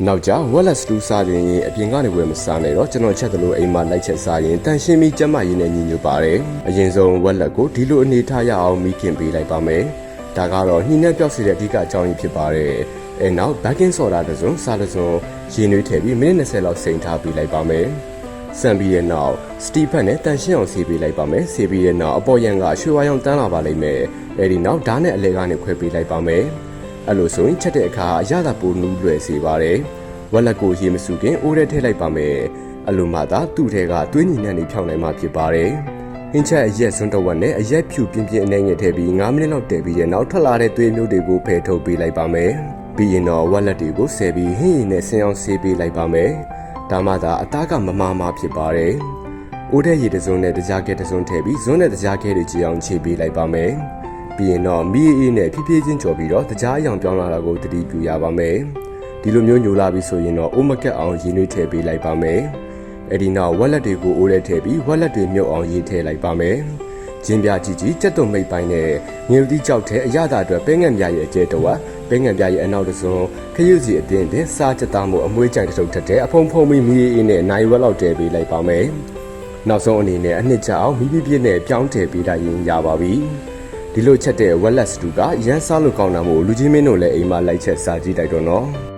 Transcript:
နောက်ကြဝက်လက်စတူးစားရင်အပြင်ကနေဝယ်မစားနဲ့တော့ကျွန်တော်ချက်သလိုအိမ်မှာလိုက်ချက်စားရင်တန်ရှင်းပြီးကျမရင်းနဲ့ညီညွတ်ပါတယ်အရင်ဆုံးဝက်လက်ကိုဒီလိုအနေထားရအောင်မိခင်ပေးလိုက်ပါမယ်ဒါကတော့ညှိနှက်ပြောက်စေတဲ့အဓိကအကြောင်းရင်းဖြစ်ပါတယ်အဲနောက် baking soda တစ်စုံစားတစ်စုံရေနွေးထည့်ပြီးမိနစ်20လောက်စိမ်ထားပေးလိုက်ပါမယ်စံပြီးတဲ့နောက်စတီဖက်နဲ့တန်ရှင်းအောင်ဆေးပေးလိုက်ပါမယ်ဆေးပြီးတဲ့နောက်အပေါ်ရန်ကရွှေဝါရောင်တန်းလာပါလိမ့်မယ်အဲဒီနောက်ဓာတ်နဲ့အလဲကနေခွဲပေးလိုက်ပါမယ်အဲ့လိုဆိုရင်ချက်တဲ့အခါအရသာပိုနူးလွယ်စေပါတယ်ဝက်လက်ကိုရေမစုခင်အိုးထဲထည့်လိုက်ပါမယ်အလိုမှသာသူ့ထဲကသွေးညီနှံ့နေဖြောင်းနိုင်မှာဖြစ်ပါတယ်ဟင်းချက်အရက်စွန်းတဝက်နဲ့အရက်ဖြူပြင်းပြင်းအနေငယ်ထည့်ပြီး9မိနစ်လောက်တည်ပြီးတဲ့နောက်ထွက်လာတဲ့သွေးမျိုးတွေကိုဖယ်ထုတ်ပေးလိုက်ပါမယ်ပြီးရင်တော့ဝက်လက်တွေကိုဆယ်ပြီးဟင်းရည်နဲ့ဆင်းအောင်ဆေးပေးလိုက်ပါမယ်ဒါမှသာအသားကမမာမာဖြစ်ပါတယ်အိုးထဲရေတစုံနဲ့တကြားကဲတစုံထည့်ပြီးဇွန်းနဲ့တကြားကဲတွေကြည်အောင်ခြေပေးလိုက်ပါမယ်ပြီးရင်တော့မီးအေးနဲ့ဖြည်းဖြည်းချင်းကြော်ပြီးတော့တကြားအယောင်ပြောင်းလာတာကိုသတိပြုရပါမယ်ဒီလိုမျိုးညိုလာပြီဆိုရင်တော့အိုးမကက်အောင်ရေနွေးထည့်ပေးလိုက်ပါမယ်အဲဒီနောက်ဝက်လက်တွေကိုအိုးထဲထည့်ပြီးဝက်လက်တွေမြုပ်အောင်ရေထည့်လိုက်ပါမယ်ကျင်းပြကြီးကြီးကြက်သွန်မိတ်ပိုင်းနဲ့ငြိုတိကြောက်တဲ့အရသာအတွက်ပဲငံ့ပြရဲ့အကျဲတဝက်ပဲငံ့ပြရဲ့အနောက်တစုံခရုစီအတင်းတင်စားချက်သားမှုအမွှေးကြိုင်တစ်ထုပ်ထက်တဲ့အဖုံဖုံမီမီအေးနဲ့နိုင်ဝက်လောက်တည်ပေးလိုက်ပါမယ်နောက်ဆုံးအနေနဲ့အနှစ်ချအောင်မီးပြပြနဲ့ပြောင်းထည့်ပေးလိုက်ရင်ရပါပြီဒီလိုချက်တဲ့ဝက်လက်စတူကရမ်းစားလို့ကောင်းတာမို့လူကြီးမင်းတို့လည်းအိမ်မှာလိုက်ချက်စားကြည့်တိုက်တော့နော်